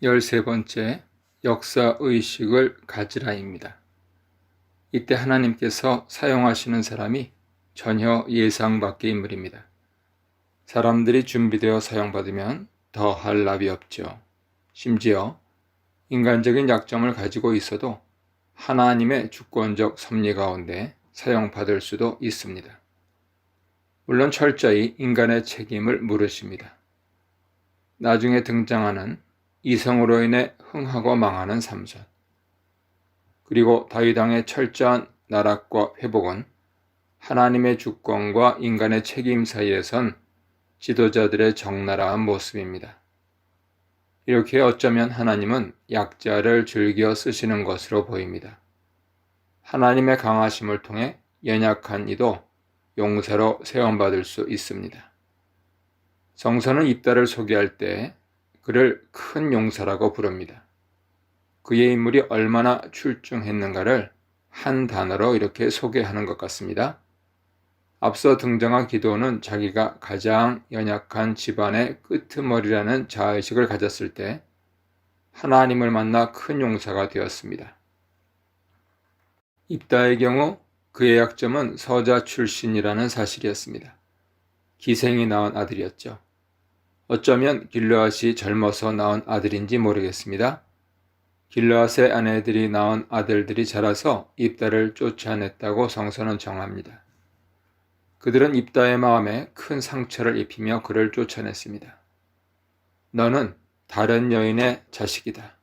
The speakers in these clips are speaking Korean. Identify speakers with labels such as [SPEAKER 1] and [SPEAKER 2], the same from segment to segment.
[SPEAKER 1] 13번째, 역사의식을 가지라입니다. 이때 하나님께서 사용하시는 사람이 전혀 예상 밖의 인물입니다. 사람들이 준비되어 사용받으면 더할 나위 없죠. 심지어 인간적인 약점을 가지고 있어도 하나님의 주권적 섭리 가운데 사용받을 수도 있습니다. 물론 철저히 인간의 책임을 물으십니다. 나중에 등장하는 이성으로 인해 흥하고 망하는 삼손, 그리고 다윗 왕의 철저한 나락과 회복은 하나님의 주권과 인간의 책임 사이에선 지도자들의 적나라한 모습입니다. 이렇게 어쩌면 하나님은 약자를 즐겨 쓰시는 것으로 보입니다. 하나님의 강하심을 통해 연약한 이도 용사로 세움받을 수 있습니다. 성서는 입다를 소개할 때 그를 큰 용사라고 부릅니다. 그의 인물이 얼마나 출중했는가를 한 단어로 이렇게 소개하는 것 같습니다. 앞서 등장한 기드온은 자기가 가장 연약한 집안의 끄트머리라는 자의식을 가졌을 때 하나님을 만나 큰 용사가 되었습니다. 입다의 경우 그의 약점은 서자 출신이라는 사실이었습니다. 기생이 낳은 아들이었죠. 어쩌면 길르앗이 젊어서 낳은 아들인지 모르겠습니다. 길르앗의 아내들이 낳은 아들들이 자라서 입다를 쫓아냈다고 성서는 정합니다. 그들은 입다의 마음에 큰 상처를 입히며 그를 쫓아냈습니다. 너는 다른 여인의 자식이다.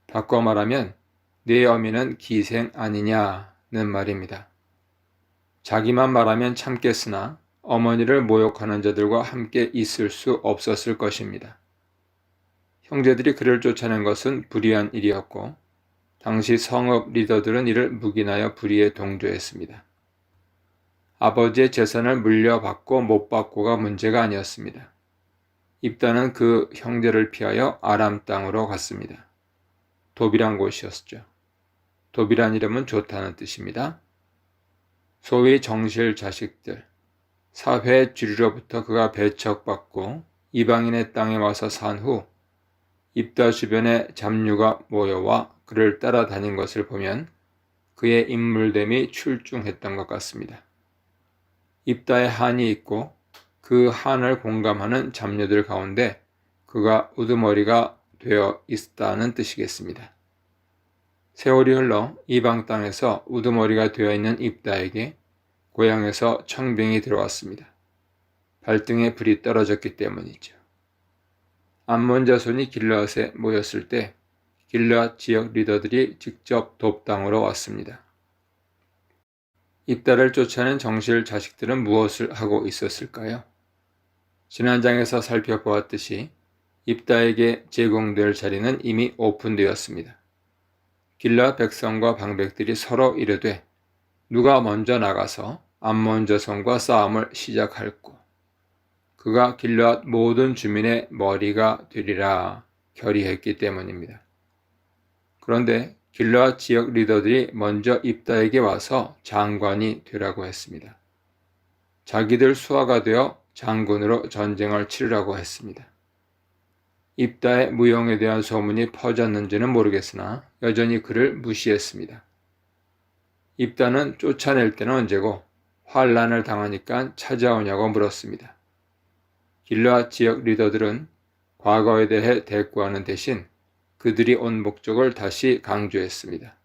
[SPEAKER 1] 바꿔 말하면 네 어미는 기생 아니냐는 말입니다. 자기만 말하면 참겠으나 어머니를 모욕하는 자들과 함께 있을 수 없었을 것입니다. 형제들이 그를 쫓아낸 것은 불의한 일이었고 당시 성읍 리더들은 이를 묵인하여 불의에 동조했습니다. 아버지의 재산을 물려받고 못 받고가 문제가 아니었습니다. 입다는 그 형제를 피하여 아람 땅으로 갔습니다. 돕이란 곳이었죠. 돕이란 이름은 좋다는 뜻입니다. 소위 정실 자식들, 사회 주류로부터 그가 배척받고 이방인의 땅에 와서 산 후 입다 주변에 잡류가 모여와 그를 따라다닌 것을 보면 그의 인물됨이 출중했던 것 같습니다. 입다에 한이 있고 그 한을 공감하는 잡류들 가운데 그가 우두머리가 되어 있다는 뜻이겠습니다. 세월이 흘러 이방 땅에서 우두머리가 되어 있는 입다에게 고향에서 청병이 들어왔습니다. 발등에 불이 떨어졌기 때문이죠. 암몬 자손이 길르앗에 모였을 때 길르앗 지역 리더들이 직접 돕당으로 왔습니다. 입다를 쫓아낸 정실 자식들은 무엇을 하고 있었을까요? 지난 장에서 살펴보았듯이 입다에게 제공될 자리는 이미 오픈되었습니다. 길르앗 백성과 방백들이 서로 이르되 누가 먼저 나가서 암몬 자손과 싸움을 시작할꼬. 그가 길르앗 모든 주민의 머리가 되리라 결의했기 때문입니다. 그런데 길르앗 지역 리더들이 먼저 입다에게 와서 장관이 되라고 했습니다. 자기들 수하가 되어 장군으로 전쟁을 치르라고 했습니다. 입다의 무용에 대한 소문이 퍼졌는지는 모르겠으나 여전히 그를 무시했습니다. 입다는 쫓아낼 때는 언제고 환란을 당하니까 찾아오냐고 물었습니다. 길르앗 지역 리더들은 과거에 대해 대꾸하는 대신 그들이 온 목적을 다시 강조했습니다.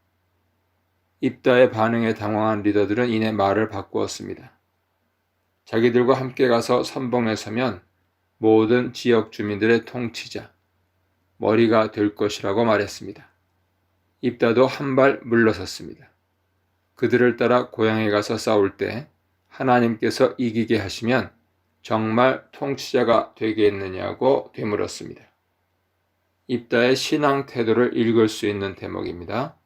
[SPEAKER 1] 입다의 반응에 당황한 리더들은 이내 말을 바꾸었습니다. 자기들과 함께 가서 선봉에 서면 모든 지역 주민들의 통치자, 머리가 될 것이라고 말했습니다. 입다도 한 발 물러섰습니다. 그들을 따라 고향에 가서 싸울 때 하나님께서 이기게 하시면 정말 통치자가 되겠느냐고 되물었습니다. 입다의 신앙 태도를 읽을 수 있는 대목입니다.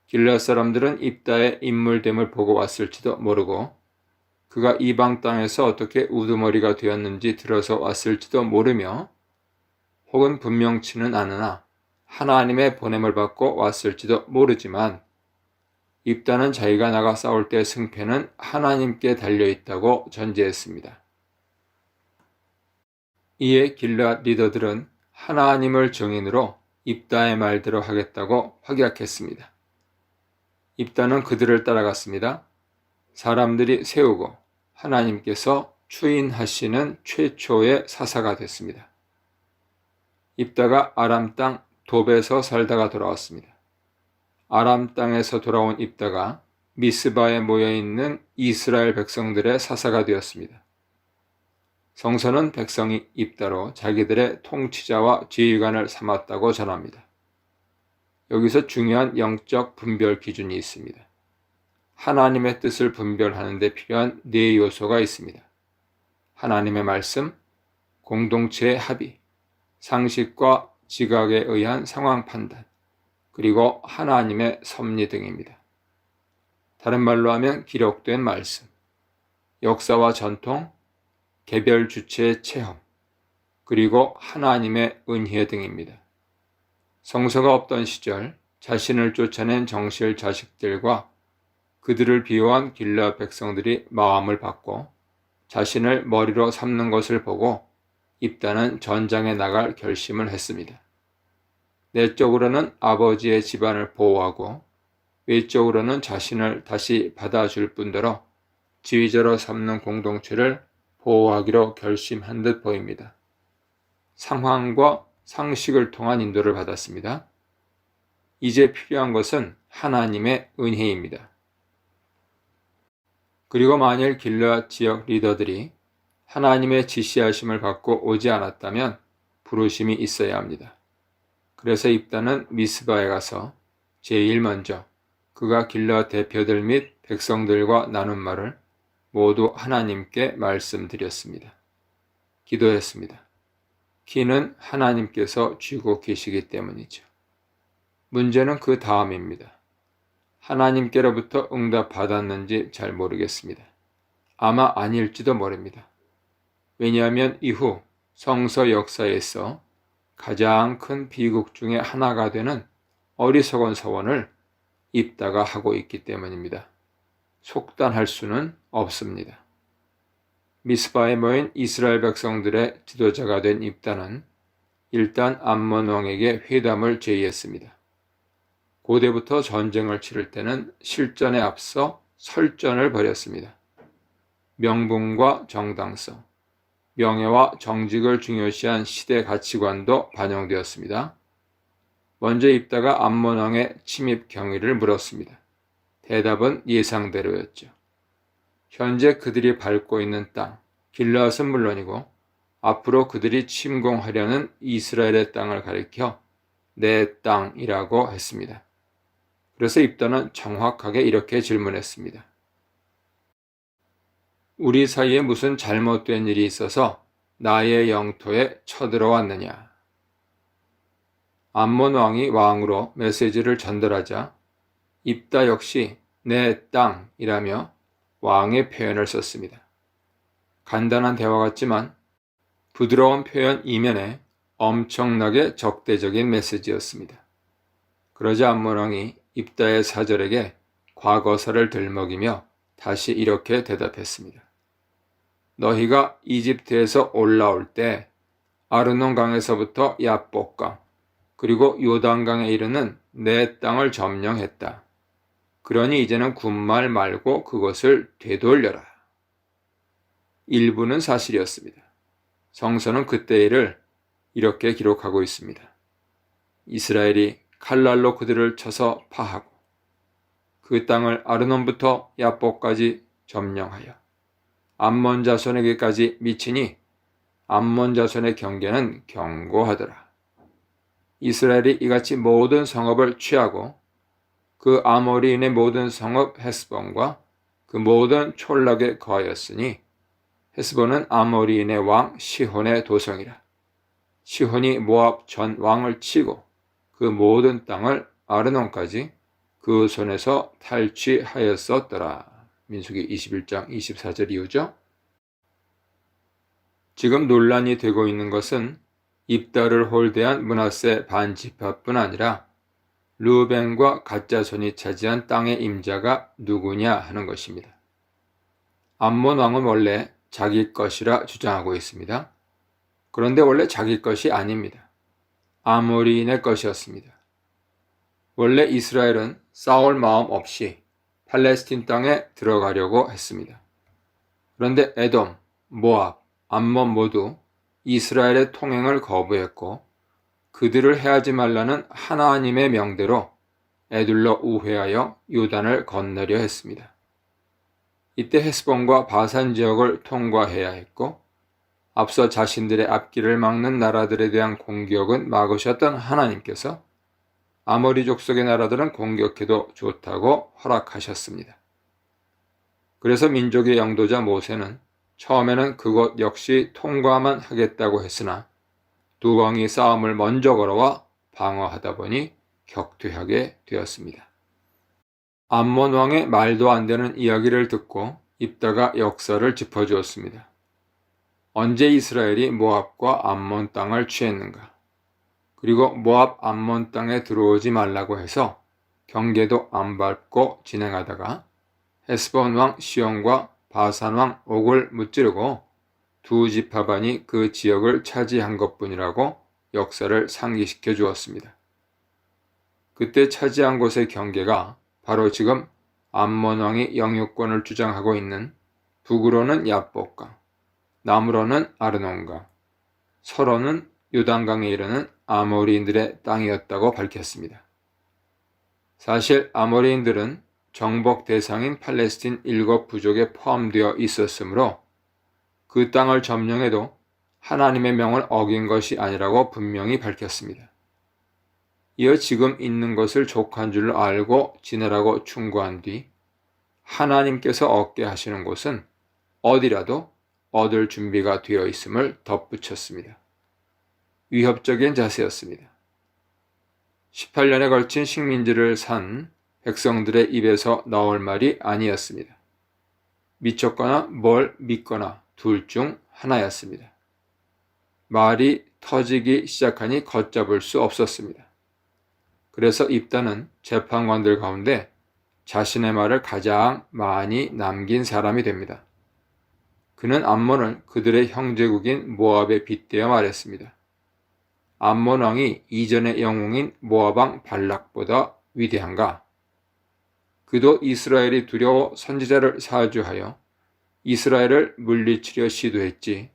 [SPEAKER 1] 길르앗 사람들은 입다의 인물됨을 보고 왔을지도 모르고 그가 이방 땅에서 어떻게 우두머리가 되었는지 들어서 왔을지도 모르며 혹은 분명치는 않으나 하나님의 보냄을 받고 왔을지도 모르지만 입다는 자기가 나가 싸울 때 승패는 하나님께 달려있다고 전제했습니다. 이에 길르앗 리더들은 하나님을 증인으로 입다의 말대로 하겠다고 확약했습니다. 입다는 그들을 따라갔습니다. 사람들이 세우고 하나님께서 추인하시는 최초의 사사가 됐습니다. 입다가 아람 땅 돕에서 살다가 돌아왔습니다. 아람 땅에서 돌아온 입다가 미스바에 모여있는 이스라엘 백성들의 사사가 되었습니다. 성서는 백성이 입다로 자기들의 통치자와 지휘관을 삼았다고 전합니다. 여기서 중요한 영적 분별 기준이 있습니다. 하나님의 뜻을 분별하는 데 필요한 네 요소가 있습니다. 하나님의 말씀, 공동체의 합의, 상식과 지각에 의한 상황 판단, 그리고 하나님의 섭리 등입니다. 다른 말로 하면 기록된 말씀, 역사와 전통, 개별 주체의 체험, 그리고 하나님의 은혜 등입니다. 성서가 없던 시절 자신을 쫓아낸 정실 자식들과 그들을 비호한 길르앗 백성들이 마음을 받고 자신을 머리로 삼는 것을 보고 입다는 전장에 나갈 결심을 했습니다. 내적으로는 아버지의 집안을 보호하고 외적으로는 자신을 다시 받아줄 뿐더러 지휘자로 삼는 공동체를 보호하기로 결심한 듯 보입니다. 상황과 상식을 통한 인도를 받았습니다. 이제 필요한 것은 하나님의 은혜입니다. 그리고 만일 길르앗 지역 리더들이 하나님의 지시하심을 받고 오지 않았다면 부르심이 있어야 합니다. 그래서 입다는 미스바에 가서 제일 먼저 그가 길르앗 대표들 및 백성들과 나눈 말을 모두 하나님께 말씀드렸습니다. 기도했습니다. 키는 하나님께서 쥐고 계시기 때문이죠. 문제는 그 다음입니다. 하나님께로부터 응답 받았는지 잘 모르겠습니다. 아마 아닐지도 모릅니다. 왜냐하면 이후 성서 역사에서 가장 큰 비극 중에 하나가 되는 어리석은 서원을 입다가 하고 있기 때문입니다. 속단할 수는 없습니다. 미스바에 모인 이스라엘 백성들의 지도자가 된 입다는 일단 암몬 왕에게 회담을 제의했습니다. 고대부터 전쟁을 치를 때는 실전에 앞서 설전을 벌였습니다. 명분과 정당성, 명예와 정직을 중요시한 시대 가치관도 반영되었습니다. 먼저 입다가 암몬 왕의 침입 경위를 물었습니다. 대답은 예상대로였죠. 현재 그들이 밟고 있는 땅, 길르앗은 물론이고 앞으로 그들이 침공하려는 이스라엘의 땅을 가리켜 내 땅이라고 했습니다. 그래서 입다는 정확하게 이렇게 질문했습니다. 우리 사이에 무슨 잘못된 일이 있어서 나의 영토에 쳐들어왔느냐? 암몬 왕이 왕으로 메시지를 전달하자 입다 역시 내 땅이라며 왕의 표현을 썼습니다. 간단한 대화 같지만 부드러운 표현 이면에 엄청나게 적대적인 메시지였습니다. 그러자 암몬 왕이 입다의 사절에게 과거사를 들먹이며 다시 이렇게 대답했습니다. 너희가 이집트에서 올라올 때 아르논 강에서부터 야복강 그리고 요단강에 이르는 내 땅을 점령했다. 그러니 이제는 군말 말고 그것을 되돌려라. 일부는 사실이었습니다. 성서는 그때 일을 이렇게 기록하고 있습니다. 이스라엘이 칼날로 그들을 쳐서 파하고 그 땅을 아르논부터 야복까지 점령하여 암몬 자손에게까지 미치니 암몬 자손의 경계는 견고하더라. 이스라엘이 이같이 모든 성읍을 취하고 그 아모리인의 모든 성읍 헤스본과 그 모든 촌락에 거하였으니 헤스본은 아모리인의 왕 시혼의 도성이라. 시혼이 모압 전 왕을 치고 그 모든 땅을 아르논까지 그 손에서 탈취하였었더라. 민수기 21장 24절 이후죠. 지금 논란이 되고 있는 것은 입다를 홀대한 므낫세 반지파뿐 아니라 르우벤과 갓자손이 차지한 땅의 임자가 누구냐 하는 것입니다. 암몬 왕은 원래 자기 것이라 주장하고 있습니다. 그런데 원래 자기 것이 아닙니다. 아모리인의 것이었습니다. 원래 이스라엘은 싸울 마음 없이 팔레스틴 땅에 들어가려고 했습니다. 그런데 에돔, 모압, 암몬 모두 이스라엘의 통행을 거부했고 그들을 해하지 말라는 하나님의 명대로 에둘러 우회하여 요단을 건너려 했습니다. 이때 헤스본과 바산 지역을 통과해야 했고 앞서 자신들의 앞길을 막는 나라들에 대한 공격은 막으셨던 하나님께서 아모리 족속의 나라들은 공격해도 좋다고 허락하셨습니다. 그래서 민족의 영도자 모세는 처음에는 그곳 역시 통과만 하겠다고 했으나 두 왕이 싸움을 먼저 걸어와 방어하다 보니 격퇴하게 되었습니다. 암몬 왕의 말도 안 되는 이야기를 듣고 입다가 역사를 짚어주었습니다. 언제 이스라엘이 모압과 암몬 땅을 취했는가? 그리고 모압 암몬 땅에 들어오지 말라고 해서 경계도 안 밟고 진행하다가 헤스본 왕 시온과 바산 왕 옥을 무찌르고 두 지파반이 그 지역을 차지한 것뿐이라고 역사를 상기시켜 주었습니다. 그때 차지한 곳의 경계가 바로 지금 암몬 왕이 영유권을 주장하고 있는 북으로는 야복강, 남으로는 아르논강, 서로는 요단강에 이르는 아모리인들의 땅이었다고 밝혔습니다. 사실 아모리인들은 정복 대상인 팔레스틴 7부족에 포함되어 있었으므로 그 땅을 점령해도 하나님의 명을 어긴 것이 아니라고 분명히 밝혔습니다. 이어 지금 있는 것을 족한 줄 알고 지내라고 충고한 뒤 하나님께서 얻게 하시는 곳은 어디라도 얻을 준비가 되어 있음을 덧붙였습니다. 위협적인 자세였습니다. 18년에 걸친 식민지를 산 백성들의 입에서 나올 말이 아니었습니다. 미쳤거나 뭘 믿거나 둘 중 하나였습니다. 말이 터지기 시작하니 걷잡을 수 없었습니다. 그래서 입다는 재판관들 가운데 자신의 말을 가장 많이 남긴 사람이 됩니다. 그는 암몬을 그들의 형제국인 모압에 빗대어 말했습니다. 암몬 왕이 이전의 영웅인 모압 왕 발락보다 위대한가? 그도 이스라엘이 두려워 선지자를 사주하여 이스라엘을 물리치려 시도했지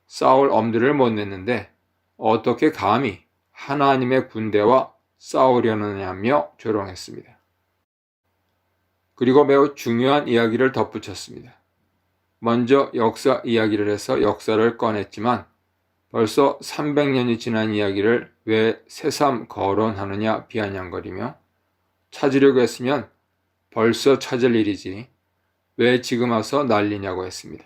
[SPEAKER 1] 싸울 엄두를 못 냈는데 어떻게 감히 하나님의 군대와 싸우려느냐며 조롱했습니다. 그리고 매우 중요한 이야기를 덧붙였습니다. 먼저 역사 이야기를 해서 역사를 꺼냈지만 벌써 300년이 지난 이야기를 왜 새삼 거론하느냐 비아냥거리며 찾으려고 했으면 벌써 찾을 일이지 왜 지금 와서 난리냐고 했습니다.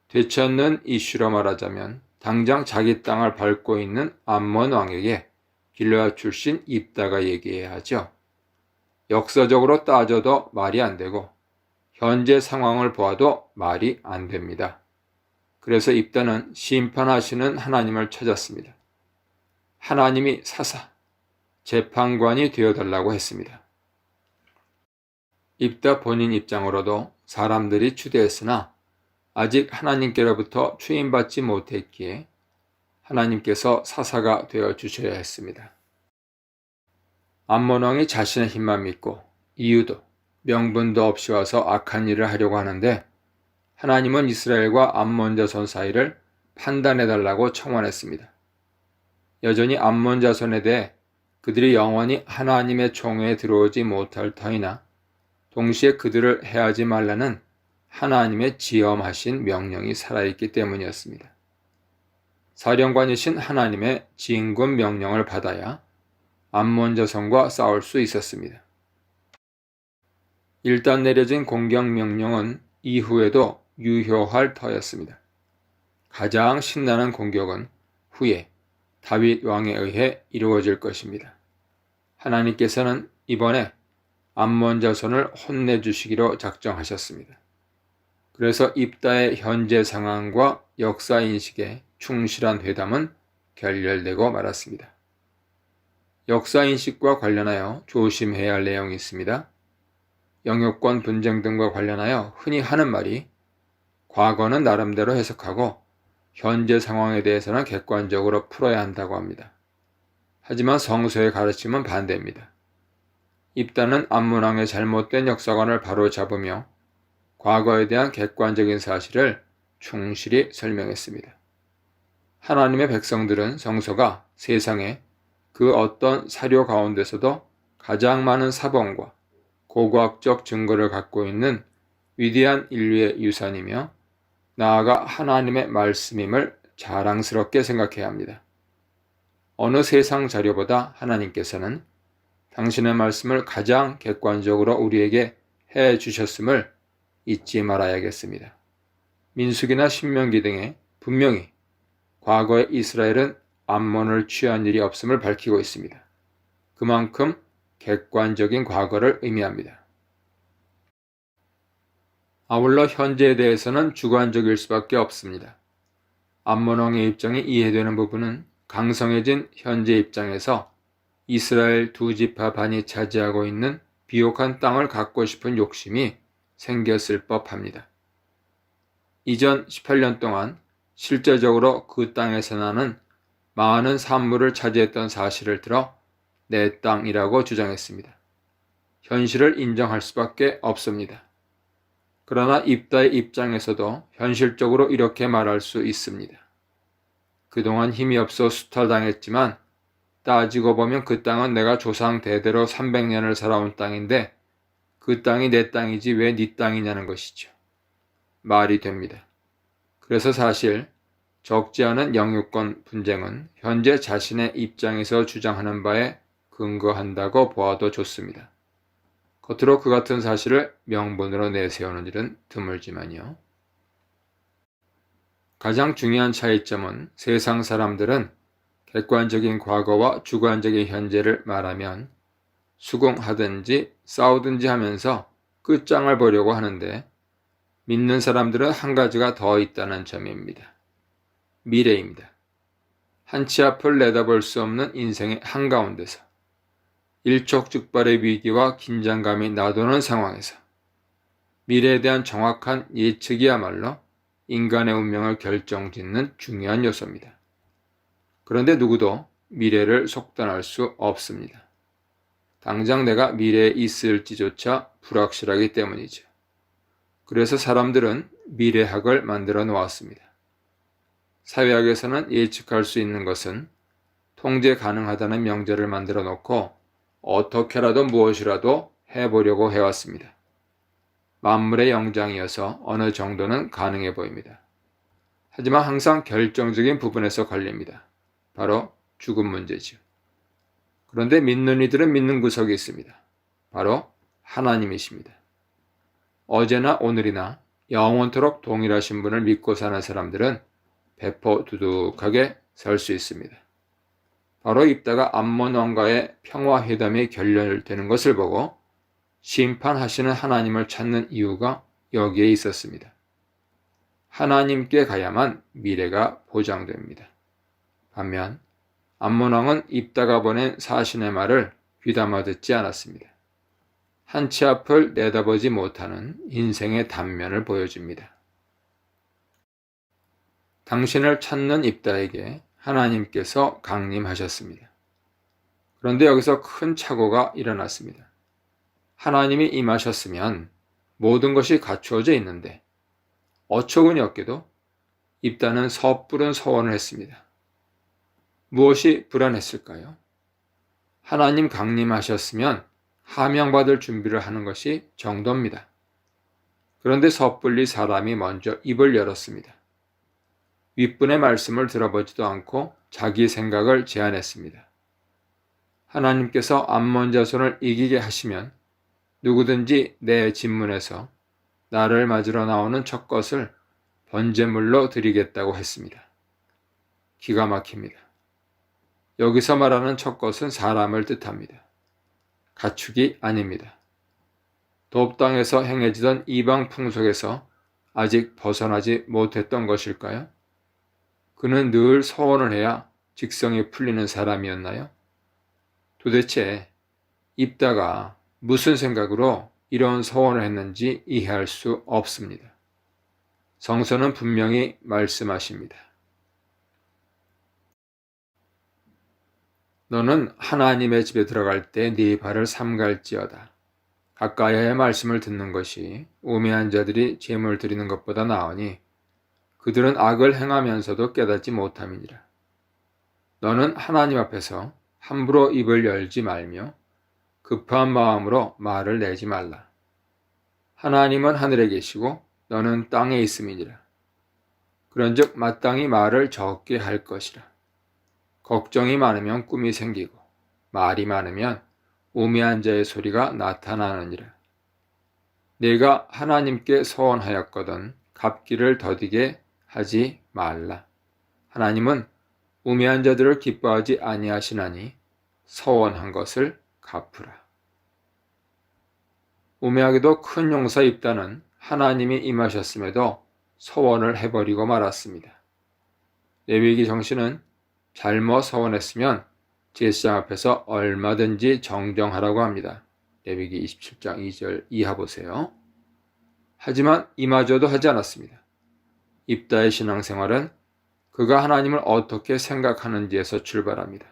[SPEAKER 1] 되치 않는 이슈로 말하자면 당장 자기 땅을 밟고 있는 암몬 왕에게 길르앗 출신 입다가 얘기해야 하죠. 역사적으로 따져도 말이 안 되고 현재 상황을 보아도 말이 안 됩니다. 그래서 입다는 심판하시는 하나님을 찾았습니다. 하나님이 사사, 재판관이 되어달라고 했습니다. 입다 본인 입장으로도 사람들이 추대했으나 아직 하나님께로부터 추임받지 못했기에 하나님께서 사사가 되어 주셔야 했습니다. 암몬 왕이 자신의 힘만 믿고 이유도 명분도 없이 와서 악한 일을 하려고 하는데 하나님은 이스라엘과 암몬 자손 사이를 판단해달라고 청원했습니다. 여전히 암몬 자손에 대해 그들이 영원히 하나님의 총회에 들어오지 못할 터이나 동시에 그들을 해하지 말라는 하나님의 지엄하신 명령이 살아있기 때문이었습니다. 사령관이신 하나님의 진군 명령을 받아야 암몬 자손과 싸울 수 있었습니다. 일단 내려진 공격 명령은 이후에도 유효할 터였습니다. 가장 신나는 공격은 후에 다윗 왕에 의해 이루어질 것입니다. 하나님께서는 이번에 암몬 자손을 혼내주시기로 작정하셨습니다. 그래서 입다의 현재 상황과 역사 인식에 충실한 회담은 결렬되고 말았습니다. 역사 인식과 관련하여 조심해야 할 내용이 있습니다. 영유권 분쟁 등과 관련하여 흔히 하는 말이 과거는 나름대로 해석하고 현재 상황에 대해서는 객관적으로 풀어야 한다고 합니다. 하지만 성서의 가르침은 반대입니다. 입다는 암몬 왕의 잘못된 역사관을 바로잡으며 과거에 대한 객관적인 사실을 충실히 설명했습니다. 하나님의 백성들은 성서가 세상에 그 어떤 사료 가운데서도 가장 많은 사본과 고고학적 증거를 갖고 있는 위대한 인류의 유산이며 나아가 하나님의 말씀임을 자랑스럽게 생각해야 합니다. 어느 세상 자료보다 하나님께서는 당신의 말씀을 가장 객관적으로 우리에게 해 주셨음을 잊지 말아야겠습니다. 민수기나 신명기 등에 분명히 과거에 이스라엘은 암몬을 취한 일이 없음을 밝히고 있습니다. 그만큼 객관적인 과거를 의미합니다. 아울러 현재에 대해서는 주관적일 수밖에 없습니다. 암몬 왕의 입장이 이해되는 부분은 강성해진 현재 입장에서 이스라엘 두 지파 반이 차지하고 있는 비옥한 땅을 갖고 싶은 욕심이 생겼을 법합니다. 이전 18년 동안 실제적으로 그 땅에서 나는 많은 산물을 차지했던 사실을 들어 내 땅이라고 주장했습니다. 현실을 인정할 수밖에 없습니다. 그러나 입다의 입장에서도 현실적으로 이렇게 말할 수 있습니다. 그동안 힘이 없어 수탈당했지만 따지고 보면 그 땅은 내가 조상 대대로 300년을 살아온 땅인데 그 땅이 내 땅이지 왜 네 땅이냐는 것이죠. 말이 됩니다. 그래서 사실 적지 않은 영유권 분쟁은 현재 자신의 입장에서 주장하는 바에 근거한다고 보아도 좋습니다. 겉으로 그 같은 사실을 명분으로 내세우는 일은 드물지만요. 가장 중요한 차이점은 세상 사람들은 객관적인 과거와 주관적인 현재를 말하면 수긍하든지 싸우든지 하면서 끝장을 보려고 하는데 믿는 사람들은 한 가지가 더 있다는 점입니다. 미래입니다. 한치 앞을 내다볼 수 없는 인생의 한가운데서 일촉즉발의 위기와 긴장감이 나도는 상황에서 미래에 대한 정확한 예측이야말로 인간의 운명을 결정짓는 중요한 요소입니다. 그런데 누구도 미래를 속단할 수 없습니다. 당장 내가 미래에 있을지조차 불확실하기 때문이죠. 그래서 사람들은 미래학을 만들어 놓았습니다. 사회학에서는 예측할 수 있는 것은 통제 가능하다는 명제를 만들어 놓고 어떻게라도 무엇이라도 해보려고 해왔습니다. 만물의 영장이어서 어느 정도는 가능해 보입니다. 하지만 항상 결정적인 부분에서 걸립니다. 바로 죽음 문제지요. 그런데 믿는 이들은 믿는 구석이 있습니다. 바로 하나님이십니다. 어제나 오늘이나 영원토록 동일하신 분을 믿고 사는 사람들은 배포두둑하게 살 수 있습니다. 바로 입다가 암몬 왕과의 평화회담이 결렬되는 것을 보고 심판하시는 하나님을 찾는 이유가 여기에 있었습니다. 하나님께 가야만 미래가 보장됩니다. 반면 암몬 왕은 입다가 보낸 사신의 말을 귀담아 듣지 않았습니다. 한치 앞을 내다보지 못하는 인생의 단면을 보여줍니다. 당신을 찾는 입다에게 하나님께서 강림하셨습니다. 그런데 여기서 큰 착오가 일어났습니다. 하나님이 임하셨으면 모든 것이 갖추어져 있는데 어처구니 없게도 입다는 섣부른 서원을 했습니다. 무엇이 불안했을까요? 하나님 강림하셨으면 하명받을 준비를 하는 것이 정도입니다. 그런데 섣불리 사람이 먼저 입을 열었습니다. 윗분의 말씀을 들어보지도 않고 자기 생각을 제안했습니다. 하나님께서 암몬 자손을 이기게 하시면 누구든지 내 진문에서 나를 맞으러 나오는 첫 것을 번제물로 드리겠다고 했습니다. 기가 막힙니다. 여기서 말하는 첫 것은 사람을 뜻합니다. 가축이 아닙니다. 돕당에서 행해지던 이방 풍속에서 아직 벗어나지 못했던 것일까요? 그는 늘 서원을 해야 직성이 풀리는 사람이었나요? 도대체 입다가 무슨 생각으로 이런 서원을 했는지 이해할 수 없습니다. 성서는 분명히 말씀하십니다. 너는 하나님의 집에 들어갈 때 네 발을 삼갈지어다. 가까이의 말씀을 듣는 것이 우매한 자들이 제물 드리는 것보다 나으니 그들은 악을 행하면서도 깨닫지 못함이니라. 너는 하나님 앞에서 함부로 입을 열지 말며 급한 마음으로 말을 내지 말라. 하나님은 하늘에 계시고 너는 땅에 있음이니라. 그런즉 마땅히 말을 적게 할 것이라. 걱정이 많으면 꿈이 생기고 말이 많으면 우매한 자의 소리가 나타나느니라. 내가 하나님께 서원하였거든 갚기를 더디게 하지 말라. 하나님은 우매한 자들을 기뻐하지 아니하시나니 서원한 것을 갚으라. 우매하게도 큰 용사 입다는 하나님이 임하셨음에도 서원을 해버리고 말았습니다. 레위기 정신은 잘못 서원했으면 제사장 앞에서 얼마든지 정정하라고 합니다. 레위기 27장 2절 이하 보세요. 하지만 이마저도 하지 않았습니다. 입다의 신앙생활은 그가 하나님을 어떻게 생각하는지에서 출발합니다.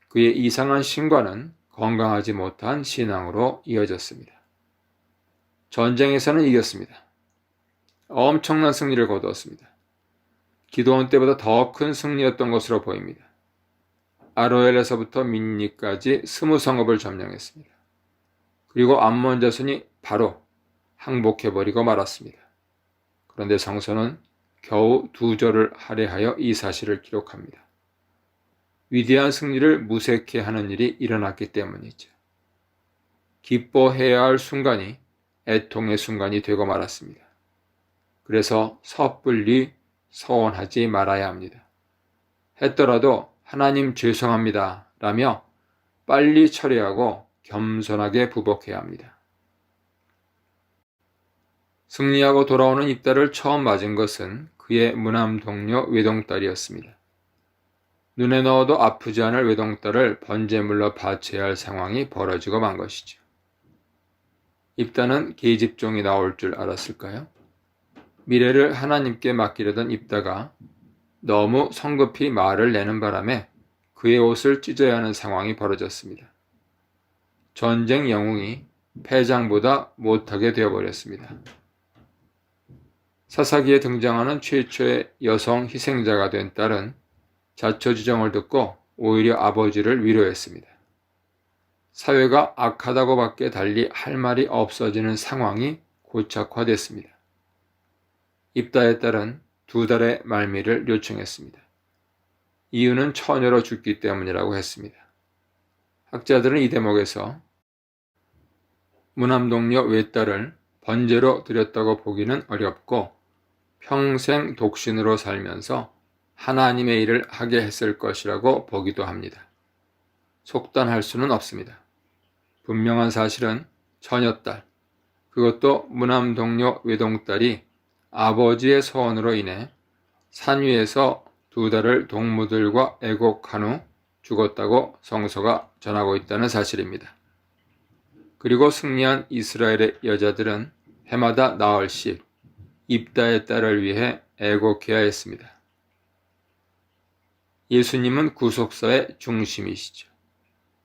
[SPEAKER 1] 그의 이상한 신과는 건강하지 못한 신앙으로 이어졌습니다. 전쟁에서는 이겼습니다. 엄청난 승리를 거두었습니다. 기도원 때보다 더 큰 승리였던 것으로 보입니다. 아로엘에서부터 민니까지 20성읍을 점령했습니다. 그리고 암몬 자손이 바로 항복해버리고 말았습니다. 그런데 성서는 겨우 2절을 할애하여 이 사실을 기록합니다. 위대한 승리를 무색해 하는 일이 일어났기 때문이죠. 기뻐해야 할 순간이 애통의 순간이 되고 말았습니다. 그래서 섣불리 서원하지 말아야 합니다. 했더라도 하나님 죄송합니다 라며 빨리 처리하고 겸손하게 부복해야 합니다. 승리하고 돌아오는 입다를 처음 맞은 것은 그의 무남 동료 외동딸이었습니다. 눈에 넣어도 아프지 않을 외동딸을 번제물로 바쳐야 할 상황이 벌어지고 만 것이죠. 입다는 계집종이 나올 줄 알았을까요? 미래를 하나님께 맡기려던 입다가 너무 성급히 말을 내는 바람에 그의 옷을 찢어야 하는 상황이 벌어졌습니다. 전쟁 영웅이 패장보다 못하게 되어버렸습니다. 사사기에 등장하는 최초의 여성 희생자가 된 딸은 자초지종을 듣고 오히려 아버지를 위로했습니다. 사회가 악하다고밖에 달리 할 말이 없어지는 상황이 고착화됐습니다. 입다의 딸은 2달의 말미를 요청했습니다. 이유는 처녀로 죽기 때문이라고 했습니다. 학자들은 이 대목에서 무남동료 외딸을 번제로 드렸다고 보기는 어렵고 평생 독신으로 살면서 하나님의 일을 하게 했을 것이라고 보기도 합니다. 속단할 수는 없습니다. 분명한 사실은 처녀딸, 그것도 무남동료 외동딸이 아버지의 소원으로 인해 산 위에서 2달을 동무들과 애곡한 후 죽었다고 성서가 전하고 있다는 사실입니다. 그리고 승리한 이스라엘의 여자들은 해마다 나흘씩 입다의 딸을 위해 애곡해야 했습니다. 예수님은 구속사의 중심이시죠.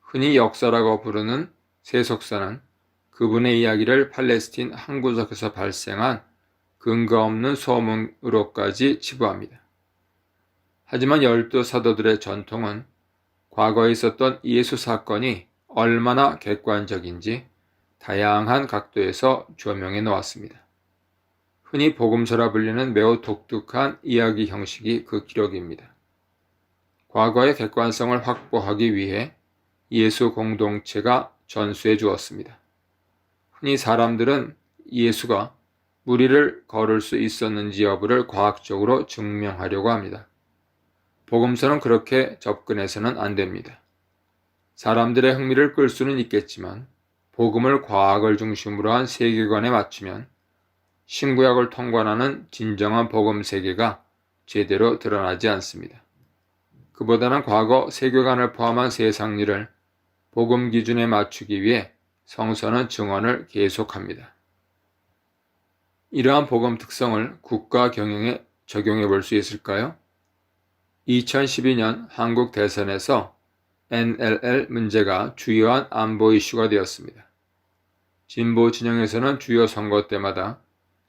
[SPEAKER 1] 흔히 역사라고 부르는 세속사는 그분의 이야기를 팔레스틴 한 구석에서 발생한 근거 없는 소문으로까지 치부합니다. 하지만 12 사도들의 전통은 과거에 있었던 예수 사건이 얼마나 객관적인지 다양한 각도에서 조명해 놓았습니다. 흔히 복음서라 불리는 매우 독특한 이야기 형식이 그 기록입니다. 과거의 객관성을 확보하기 위해 예수 공동체가 전수해 주었습니다. 흔히 사람들은 예수가 무리를 걸을 수 있었는지 여부를 과학적으로 증명하려고 합니다. 복음서는 그렇게 접근해서는 안 됩니다. 사람들의 흥미를 끌 수는 있겠지만 복음을 과학을 중심으로 한 세계관에 맞추면 신구약을 통관하는 진정한 복음 세계가 제대로 드러나지 않습니다. 그보다는 과거 세계관을 포함한 세상일을 복음 기준에 맞추기 위해 성서는 증언을 계속합니다. 이러한 복음 특성을 국가 경영에 적용해 볼 수 있을까요? 2012년 한국 대선에서 NLL 문제가 주요한 안보 이슈가 되었습니다. 진보 진영에서는 주요 선거 때마다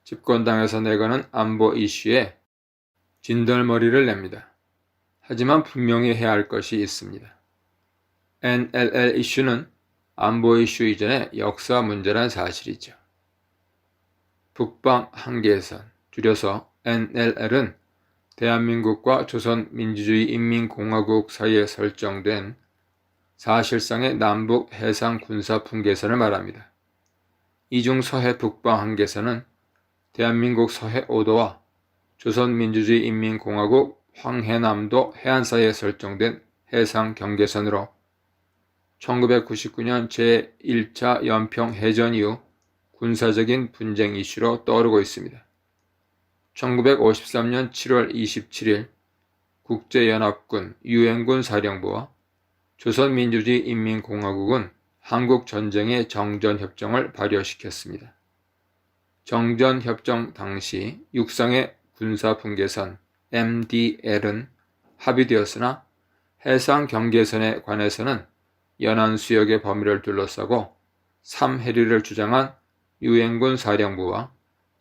[SPEAKER 1] 집권당에서 내거는 안보 이슈에 진덜머리를 냅니다. 하지만 분명히 해야 할 것이 있습니다. NLL 이슈는 안보 이슈 이전의 역사 문제란 사실이죠. 북방 한계선, 줄여서 NLL은 대한민국과 조선민주주의인민공화국 사이에 설정된 사실상의 남북 해상 군사 분계선을 말합니다. 이중 서해 북방 한계선은 대한민국 서해 5도와 조선민주주의인민공화국 황해남도 해안 사이에 설정된 해상 경계선으로 1999년 제1차 연평 해전 이후 군사적인 분쟁 이슈로 떠오르고 있습니다. 1953년 7월 27일 국제연합군 유엔군 사령부와 조선민주주의인민공화국은 한국전쟁의 정전협정을 발효시켰습니다. 정전협정 당시 육상의 군사분계선 MDL은 합의되었으나 해상 경계선에 관해서는 연안수역의 범위를 둘러싸고 3해리를 주장한 유엔군 사령부와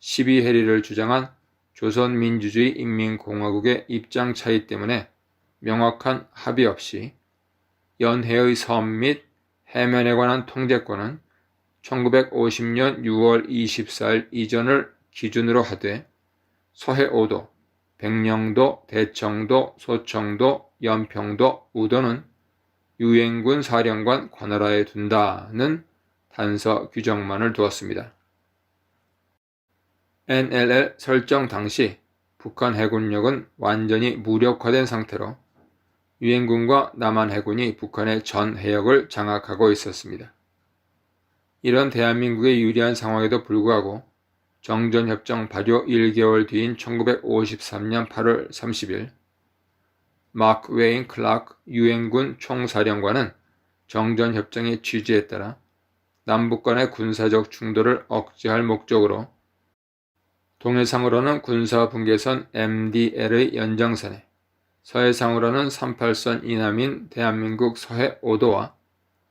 [SPEAKER 1] 12해리를 주장한 조선민주주의인민공화국의 입장 차이 때문에 명확한 합의 없이 연해의 섬 및 해면에 관한 통제권은 1950년 6월 24일 이전을 기준으로 하되 서해 5도, 백령도, 대청도, 소청도, 연평도, 우도는 유엔군 사령관 관할하에 둔다는 단서 규정만을 두었습니다. NLL 설정 당시 북한 해군력은 완전히 무력화된 상태로 유엔군과 남한 해군이 북한의 전 해역을 장악하고 있었습니다. 이런 대한민국의 유리한 상황에도 불구하고 정전협정 발효 1개월 뒤인 1953년 8월 30일 마크 웨인 클라크 유엔군 총사령관은 정전협정의 취지에 따라 남북 간의 군사적 충돌을 억제할 목적으로 동해상으로는 군사분계선 MDL의 연장선에 서해상으로는 38선 이남인 대한민국 서해 5도와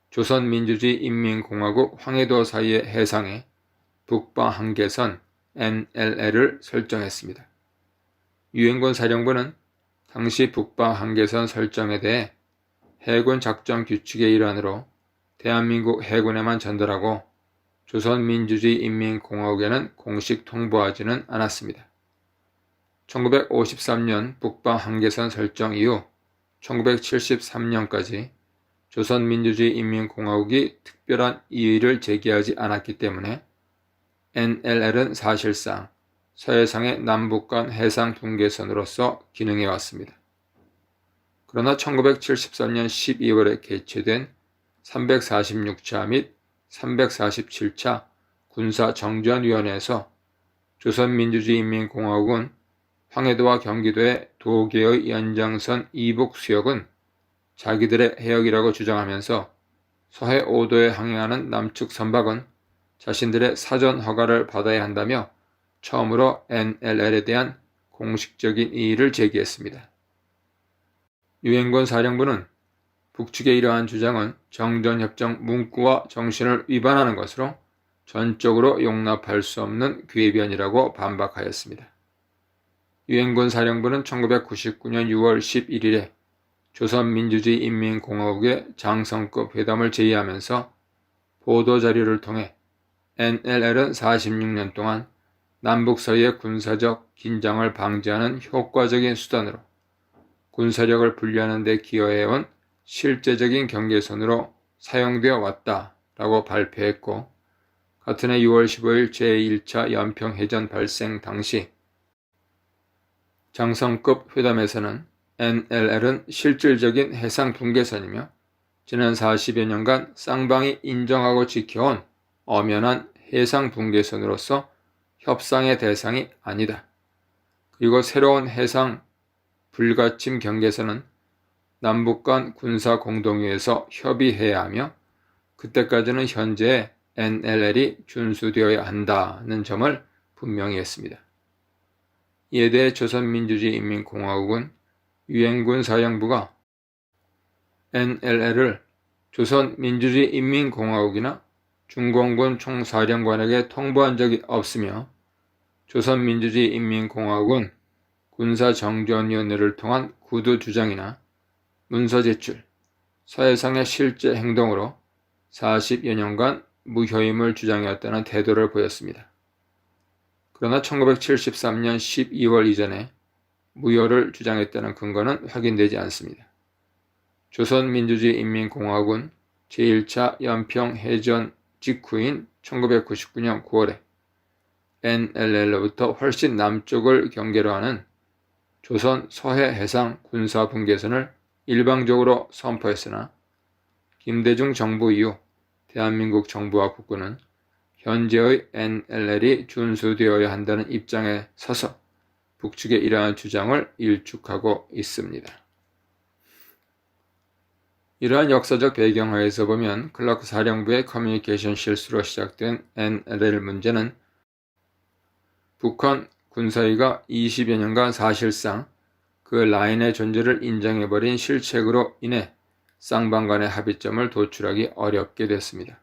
[SPEAKER 1] 조선민주주의인민공화국 황해도 사이의 해상에 북방 한계선 NLL을 설정했습니다. 유엔군 사령부는 당시 북방 한계선 설정에 대해 해군 작전 규칙의 일환으로 대한민국 해군에만 전달하고 조선민주주의인민공화국에는 공식 통보하지는 않았습니다. 1953년 북방 한계선 설정 이후 1973년까지 조선민주주의인민공화국이 특별한 이의를 제기하지 않았기 때문에 NLL은 사실상 서해상의 남북 간 해상 분계선으로서 기능해왔습니다. 그러나 1973년 12월에 개최된 346차 및 347차 군사정전위원회에서 조선민주주의인민공화국은 황해도와 경기도의 도 개의 연장선 이북 수역은 자기들의 해역이라고 주장하면서 서해 5도에 항해하는 남측 선박은 자신들의 사전 허가를 받아야 한다며 처음으로 NLL에 대한 공식적인 이의를 제기했습니다. 유엔군 사령부는 북측의 이러한 주장은 정전협정 문구와 정신을 위반하는 것으로 전적으로 용납할 수 없는 궤변이라고 반박하였습니다. 유엔군 사령부는 1999년 6월 11일에 조선민주주의인민공화국의 장성급 회담을 제의하면서 보도자료를 통해 NLL은 46년 동안 남북 사이의 군사적 긴장을 방지하는 효과적인 수단으로 군사력을 분리하는 데 기여해온 실제적인 경계선으로 사용되어 왔다라고 발표했고, 같은 해 6월 15일 제1차 연평해전 발생 당시 장성급 회담에서는 NLL은 실질적인 해상 분계선이며 지난 40여 년간 쌍방이 인정하고 지켜온 엄연한 해상 분계선으로서 협상의 대상이 아니다. 그리고 새로운 해상 불가침 경계선은 남북 간 군사 공동회에서 협의해야 하며 그때까지는 현재의 NLL이 준수되어야 한다는 점을 분명히 했습니다. 이에 대해 조선민주주의인민공화국은 유엔군 사령부가 NLL을 조선민주주의인민공화국이나 중공군 총사령관에게 통보한 적이 없으며 조선민주주의인민공화국은 군사정전위원회를 통한 구두 주장이나 문서 제출, 서해상의 실제 행동으로 40여 년간 무효임을 주장해왔다는 태도를 보였습니다. 그러나 1973년 12월 이전에 무효를 주장했다는 근거는 확인되지 않습니다. 조선민주주의인민공화국은 제1차 연평해전 직후인 1999년 9월에 NLL로부터 훨씬 남쪽을 경계로 하는 조선 서해 해상 군사분계선을 일방적으로 선포했으나 김대중 정부 이후 대한민국 정부와 국군은 현재의 NLL이 준수되어야 한다는 입장에 서서 북측의 이러한 주장을 일축하고 있습니다. 이러한 역사적 배경하에서 보면 클라크 사령부의 커뮤니케이션 실수로 시작된 NLL 문제는 북한 군사위가 20여 년간 사실상 그 라인의 존재를 인정해버린 실책으로 인해 쌍방 간의 합의점을 도출하기 어렵게 됐습니다.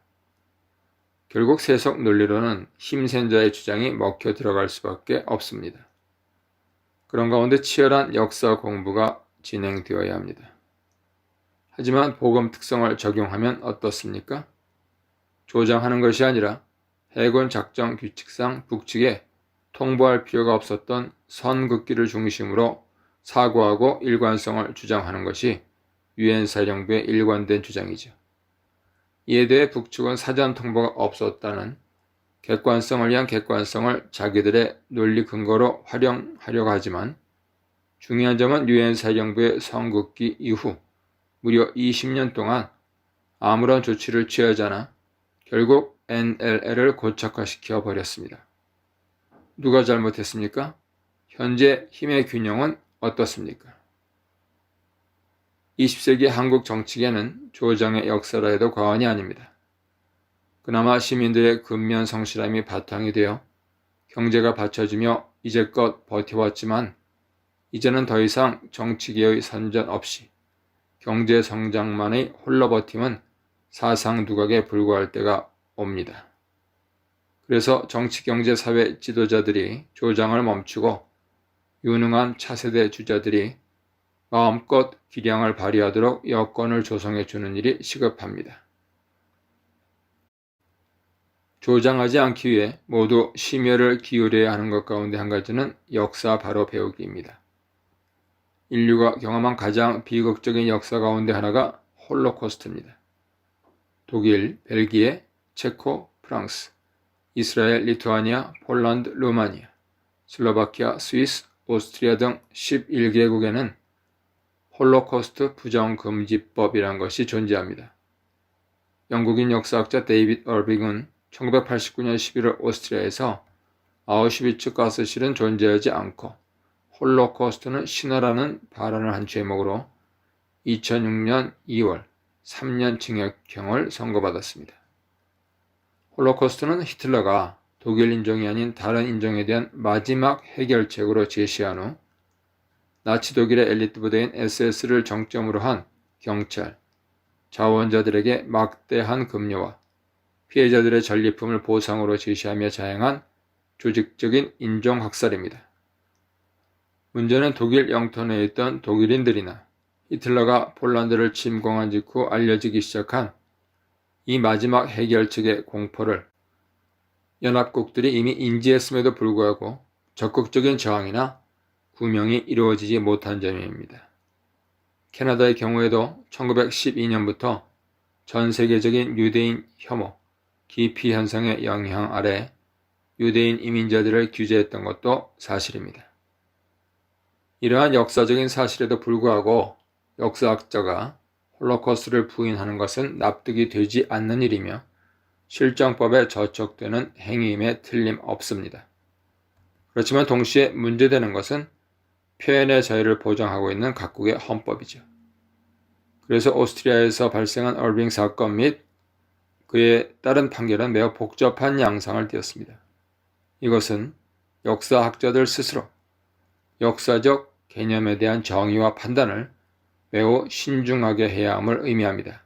[SPEAKER 1] 결국 세속 논리로는 힘센 자의 주장이 먹혀 들어갈 수밖에 없습니다. 그런 가운데 치열한 역사 공부가 진행되어야 합니다. 하지만 보검 특성을 적용하면 어떻습니까? 조장하는 것이 아니라 해군 작전 규칙상 북측에 통보할 필요가 없었던 선긋기를 중심으로 사고하고 일관성을 주장하는 것이 유엔 사령부의 일관된 주장이죠. 이에 대해 북측은 사전 통보가 없었다는 객관성을 위한 객관성을 자기들의 논리 근거로 활용하려고 하지만 중요한 점은 유엔 사령부의 선긋기 이후 무려 20년 동안 아무런 조치를 취하지 않아 결국 NLL을 고착화시켜 버렸습니다. 누가 잘못했습니까? 현재 힘의 균형은 어떻습니까? 20세기 한국 정치계는 조정의 역사라 해도 과언이 아닙니다. 그나마 시민들의 근면 성실함이 바탕이 되어 경제가 받쳐주며 이제껏 버텨왔지만 이제는 더 이상 정치계의 선전 없이 경제 성장만의 홀로 버팀은 사상 누각에 불과할 때가 옵니다. 그래서 정치, 경제, 사회 지도자들이 조장을 멈추고 유능한 차세대 주자들이 마음껏 기량을 발휘하도록 여건을 조성해 주는 일이 시급합니다. 조장하지 않기 위해 모두 심혈을 기울여야 하는 것 가운데 한 가지는 역사 바로 배우기입니다. 인류가 경험한 가장 비극적인 역사 가운데 하나가 홀로코스트입니다. 독일, 벨기에, 체코, 프랑스, 이스라엘, 리투아니아, 폴란드, 루마니아, 슬로바키아, 스위스, 오스트리아 등 11개국에는 홀로코스트 부정금지법이란 것이 존재합니다. 영국인 역사학자 데이빗 얼빙은 1989년 11월 오스트리아에서 아우슈비츠 가스실은 존재하지 않고 홀로코스트는 신화라는 발언을 한 죄목으로 2006년 2월 3년 징역형을 선고받았습니다. 홀로코스트는 히틀러가 독일 인종이 아닌 다른 인종에 대한 마지막 해결책으로 제시한 후 나치 독일의 엘리트 부대인 SS를 정점으로 한 경찰, 자원자들에게 막대한 급료와 피해자들의 전리품을 보상으로 제시하며 자행한 조직적인 인종학살입니다. 문제는 독일 영토 내에 있던 독일인들이나 히틀러가 폴란드를 침공한 직후 알려지기 시작한 이 마지막 해결책의 공포를 연합국들이 이미 인지했음에도 불구하고 적극적인 저항이나 구명이 이루어지지 못한 점입니다. 캐나다의 경우에도 1912년부터 전 세계적인 유대인 혐오, 기피 현상의 영향 아래 유대인 이민자들을 규제했던 것도 사실입니다. 이러한 역사적인 사실에도 불구하고 역사학자가 홀로코스트를 부인하는 것은 납득이 되지 않는 일이며 실정법에 저촉되는 행위임에 틀림없습니다. 그렇지만 동시에 문제되는 것은 표현의 자유를 보장하고 있는 각국의 헌법이죠. 그래서 오스트리아에서 발생한 얼빙 사건 및 그에 따른 판결은 매우 복잡한 양상을 띠었습니다. 이것은 역사학자들 스스로 역사적 개념에 대한 정의와 판단을 매우 신중하게 해야 함을 의미합니다.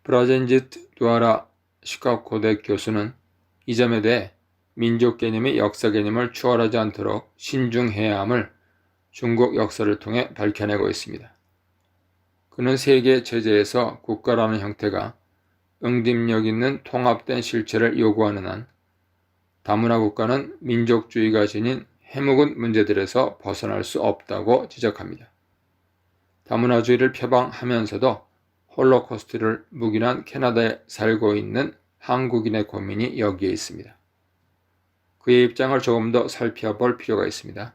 [SPEAKER 1] 브라젠지트 두아라 시카고대 교수는 이 점에 대해 민족 개념이 역사 개념을 추월하지 않도록 신중해야 함을 중국 역사를 통해 밝혀내고 있습니다. 그는 세계 체제에서 국가라는 형태가 응집력 있는 통합된 실체를 요구하는 한 다문화 국가는 민족주의가 지닌 해묵은 문제들에서 벗어날 수 없다고 지적합니다. 다문화주의를 표방하면서도 홀로코스트를 묵인한 캐나다에 살고 있는 한국인의 고민이 여기에 있습니다. 그의 입장을 조금 더 살펴볼 필요가 있습니다.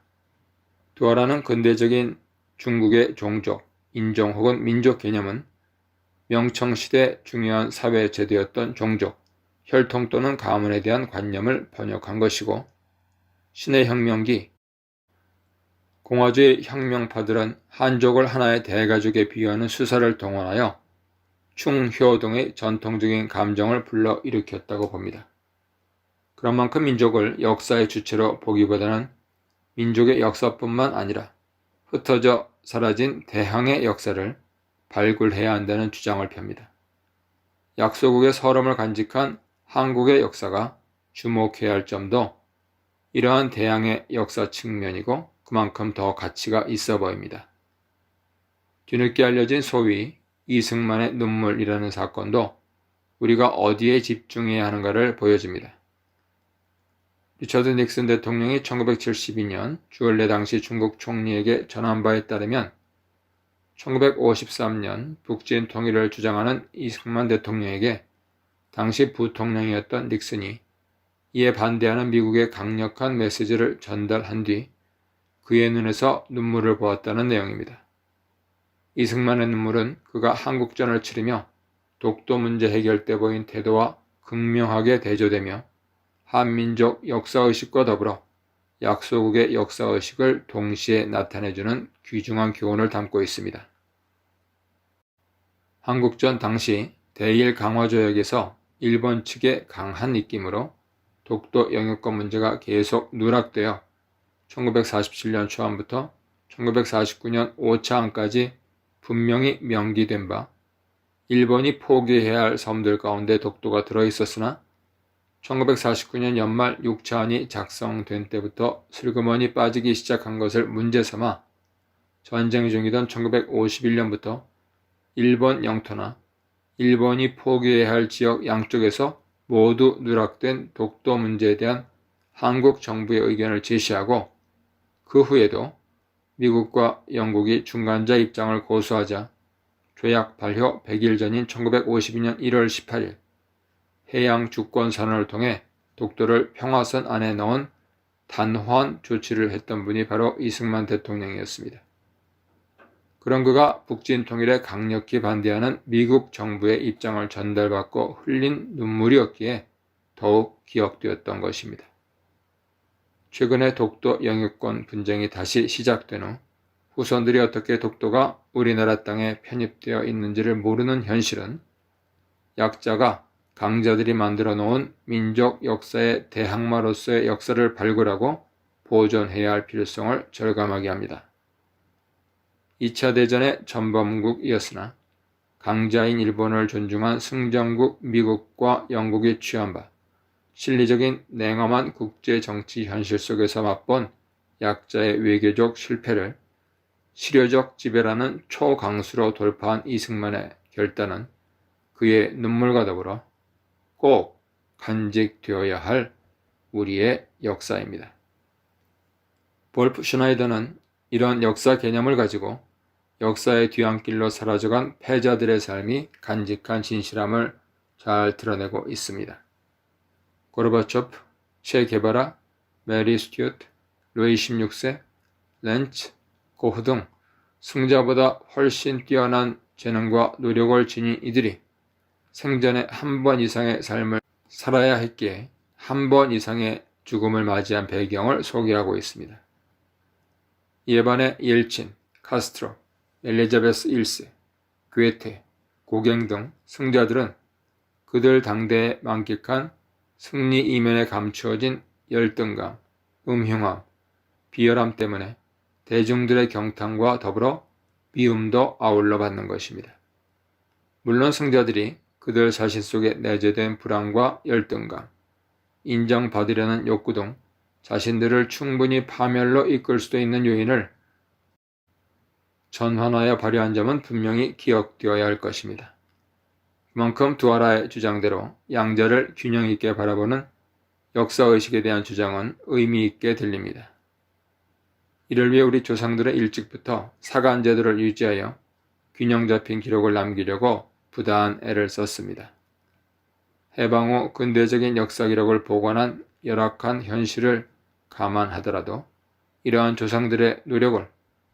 [SPEAKER 1] 두아라는 근대적인 중국의 종족, 인종 혹은 민족 개념은 명청시대 중요한 사회 제도였던 종족, 혈통 또는 가문에 대한 관념을 번역한 것이고 신의 혁명기, 공화주의 혁명파들은 한족을 하나의 대가족에 비유하는 수사를 동원하여 충효동의 전통적인 감정을 불러일으켰다고 봅니다. 그런 만큼 민족을 역사의 주체로 보기보다는 민족의 역사뿐만 아니라 흩어져 사라진 대항의 역사를 발굴해야 한다는 주장을 펴니다. 약소국의 서름을 간직한 한국의 역사가 주목해야 할 점도 이러한 대항의 역사 측면이고 그만큼 더 가치가 있어 보입니다. 뒤늦게 알려진 소위 이승만의 눈물이라는 사건도 우리가 어디에 집중해야 하는가를 보여줍니다. 리처드 닉슨 대통령이 1972년 주얼레 당시 중국 총리에게 전한 바에 따르면 1953년 북진 통일을 주장하는 이승만 대통령에게 당시 부통령이었던 닉슨이 이에 반대하는 미국의 강력한 메시지를 전달한 뒤 그의 눈에서 눈물을 보았다는 내용입니다. 이승만의 눈물은 그가 한국전을 치르며 독도 문제 해결 때 보인 태도와 극명하게 대조되며 한민족 역사의식과 더불어 약소국의 역사의식을 동시에 나타내주는 귀중한 교훈을 담고 있습니다. 한국전 당시 대일 강화조약에서 일본 측의 강한 입김으로 독도 영유권 문제가 계속 누락되어 1947년 초반부터 1949년 5차 안까지 분명히 명기된 바 일본이 포기해야 할 섬들 가운데 독도가 들어있었으나 1949년 연말 6차 안이 작성된 때부터 슬그머니 빠지기 시작한 것을 문제 삼아 전쟁 중이던 1951년부터 일본 영토나 일본이 포기해야 할 지역 양쪽에서 모두 누락된 독도 문제에 대한 한국 정부의 의견을 제시하고 그 후에도 미국과 영국이 중간자 입장을 고수하자 조약 발효 100일 전인 1952년 1월 18일 해양 주권 선언을 통해 독도를 평화선 안에 넣은 단호한 조치를 했던 분이 바로 이승만 대통령이었습니다. 그런 그가 북진 통일에 강력히 반대하는 미국 정부의 입장을 전달받고 흘린 눈물이었기에 더욱 기억되었던 것입니다. 최근에 독도 영유권 분쟁이 다시 시작된 후 후손들이 어떻게 독도가 우리나라 땅에 편입되어 있는지를 모르는 현실은 약자가 강자들이 만들어 놓은 민족 역사의 대항마로서의 역사를 발굴하고 보존해야 할 필요성을 절감하게 합니다. 2차 대전의 전범국이었으나 강자인 일본을 존중한 승전국 미국과 영국이 취한 바 실리적인 냉엄한 국제정치 현실 속에서 맛본 약자의 외교적 실패를 실효적 지배라는 초강수로 돌파한 이승만의 결단은 그의 눈물과 더불어 꼭 간직되어야 할 우리의 역사입니다. 볼프 슈나이더는 이런 역사 개념을 가지고 역사의 뒤안길로 사라져간 패자들의 삶이 간직한 진실함을 잘 드러내고 있습니다. 고르바초프, 체 게바라, 메리 스튜어트, 루이 16세, 렌츠, 고흐 등 승자보다 훨씬 뛰어난 재능과 노력을 지닌 이들이 생전에 한 번 이상의 삶을 살아야 했기에 한 번 이상의 죽음을 맞이한 배경을 소개하고 있습니다. 이에 반해 옐친, 카스트로, 엘리자베스 1세, 괴테, 고갱 등 승자들은 그들 당대에 만끽한 승리 이면에 감추어진 열등감, 음흉함, 비열함 때문에 대중들의 경탄과 더불어 미움도 아울러 받는 것입니다. 물론 승자들이 그들 자신 속에 내재된 불안과 열등감, 인정받으려는 욕구 등 자신들을 충분히 파멸로 이끌 수도 있는 요인을 전환하여 발휘한 점은 분명히 기억되어야 할 것입니다. 그만큼 두아라의 주장대로 양자를 균형 있게 바라보는 역사의식에 대한 주장은 의미 있게 들립니다. 이를 위해 우리 조상들은 일찍부터 사간 제도를 유지하여 균형 잡힌 기록을 남기려고 부단한 애를 썼습니다. 해방 후 근대적인 역사 기록을 보관한 열악한 현실을 감안하더라도 이러한 조상들의 노력을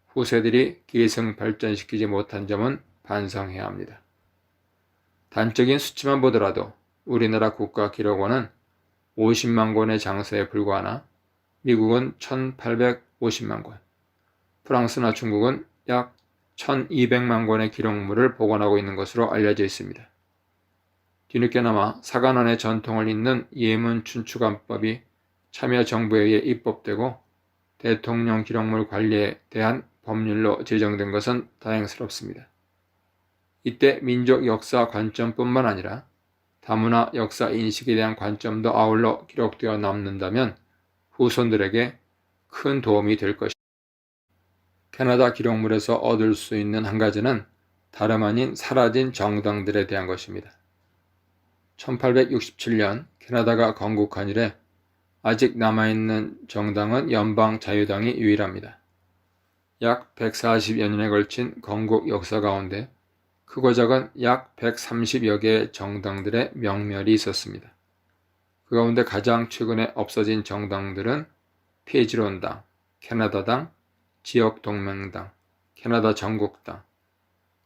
[SPEAKER 1] 후세들이 계승 발전시키지 못한 점은 반성해야 합니다. 단적인 수치만 보더라도 우리나라 국가기록원은 50만 권의 장서에 불과하나 미국은 1850만 권, 프랑스나 중국은 약 1200만 권의 기록물을 보관하고 있는 것으로 알려져 있습니다. 뒤늦게나마 사관원의 전통을 잇는 예문 춘추관법이 참여정부에 의해 입법되고 대통령 기록물 관리에 대한 법률로 제정된 것은 다행스럽습니다. 이때 민족 역사 관점뿐만 아니라 다문화 역사 인식에 대한 관점도 아울러 기록되어 남는다면 후손들에게 큰 도움이 될 것입니다. 캐나다 기록물에서 얻을 수 있는 한 가지는 다름 아닌 사라진 정당들에 대한 것입니다. 1867년 캐나다가 건국한 이래 아직 남아있는 정당은 연방자유당이 유일합니다. 약 140여 년에 걸친 건국 역사 가운데 크고 작은 약 130여 개의 정당들의 명멸이 있었습니다. 그 가운데 가장 최근에 없어진 정당들은 페이지론당, 캐나다당, 지역동맹당, 캐나다 전국당,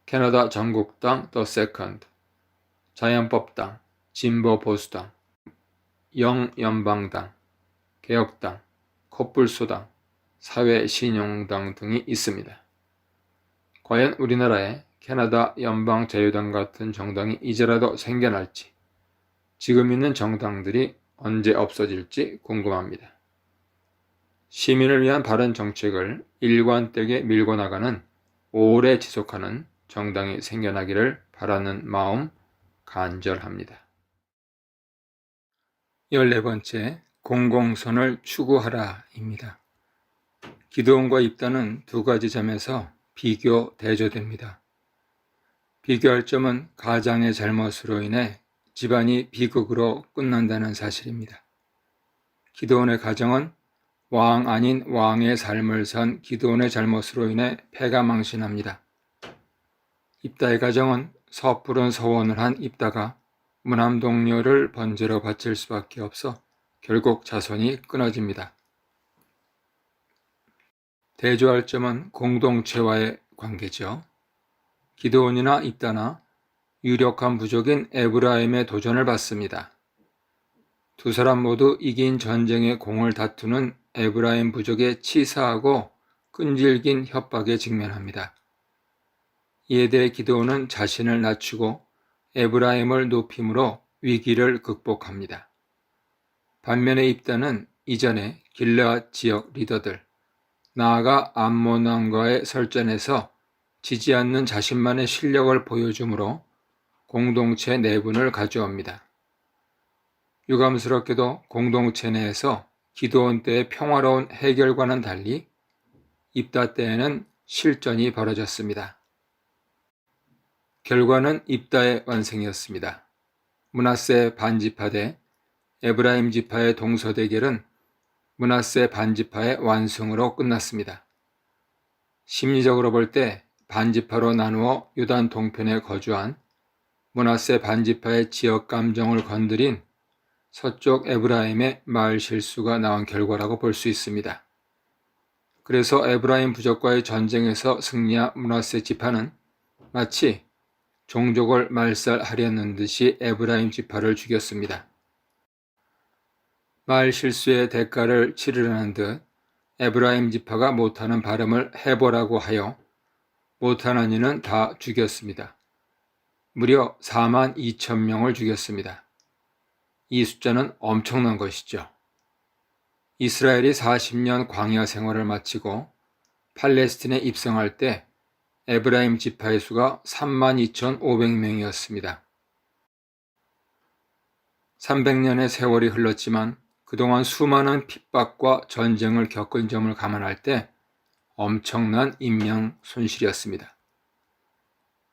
[SPEAKER 1] 캐나다 전국당 더 세컨드, 자연법당, 진보보수당, 영연방당, 개혁당, 콧불소당, 사회신용당 등이 있습니다. 과연 우리나라에 캐나다 연방자유당 같은 정당이 이제라도 생겨날지, 지금 있는 정당들이 언제 없어질지 궁금합니다. 시민을 위한 바른 정책을 일관되게 밀고 나가는 오래 지속하는 정당이 생겨나기를 바라는 마음 간절합니다. 14번째, 공공선을 추구하라입니다. 기도원과 입단은 두 가지 점에서 비교 대조됩니다. 비교할 점은 가장의 잘못으로 인해 집안이 비극으로 끝난다는 사실입니다. 기도원의 가정은 왕 아닌 왕의 삶을 산 기도원의 잘못으로 인해 패가 망신합니다. 입다의 가정은 섣부른 서원을 한 입다가 무남동료를 번제로 바칠 수밖에 없어 결국 자손이 끊어집니다. 대조할 점은 공동체와의 관계죠. 기드온이나 입다나 유력한 부족인 에브라임의 도전을 받습니다. 두 사람 모두 이긴 전쟁의 공을 다투는 에브라임 부족의 치사하고 끈질긴 협박에 직면합니다. 이에 대해 기드온은 자신을 낮추고 에브라임을 높임으로 위기를 극복합니다. 반면에 입다는 이전에 길르앗 지역 리더들, 나아가 암몬 왕과의 설전에서 지지 않는 자신만의 실력을 보여주므로 공동체 내분을 가져옵니다. 유감스럽게도 공동체 내에서 기드온 때의 평화로운 해결과는 달리 입다 때에는 실전이 벌어졌습니다. 결과는 입다의 완승이었습니다. 므낫세 반지파 대 에브라임 지파의 동서 대결은 므낫세 반지파의 완승으로 끝났습니다. 심리적으로 볼 때 반지파로 나누어 요단 동편에 거주한 므낫세 반지파의 지역 감정을 건드린 서쪽 에브라임의 말 실수가 나온 결과라고 볼 수 있습니다. 그래서 에브라임 부족과의 전쟁에서 승리한 므낫세 지파는 마치 종족을 말살하려는 듯이 에브라임 지파를 죽였습니다. 말 실수의 대가를 치르려는 듯 에브라임 지파가 못하는 발음을 해보라고 하여 못하는 이는 다 죽였습니다. 무려 4만 2천 명을 죽였습니다. 이 숫자는 엄청난 것이죠. 이스라엘이 40년 광야 생활을 마치고 팔레스틴에 입성할 때 에브라임 지파의 수가 32,500명이었습니다. 300년의 세월이 흘렀지만 그동안 수많은 핍박과 전쟁을 겪은 점을 감안할 때 엄청난 인명 손실이었습니다.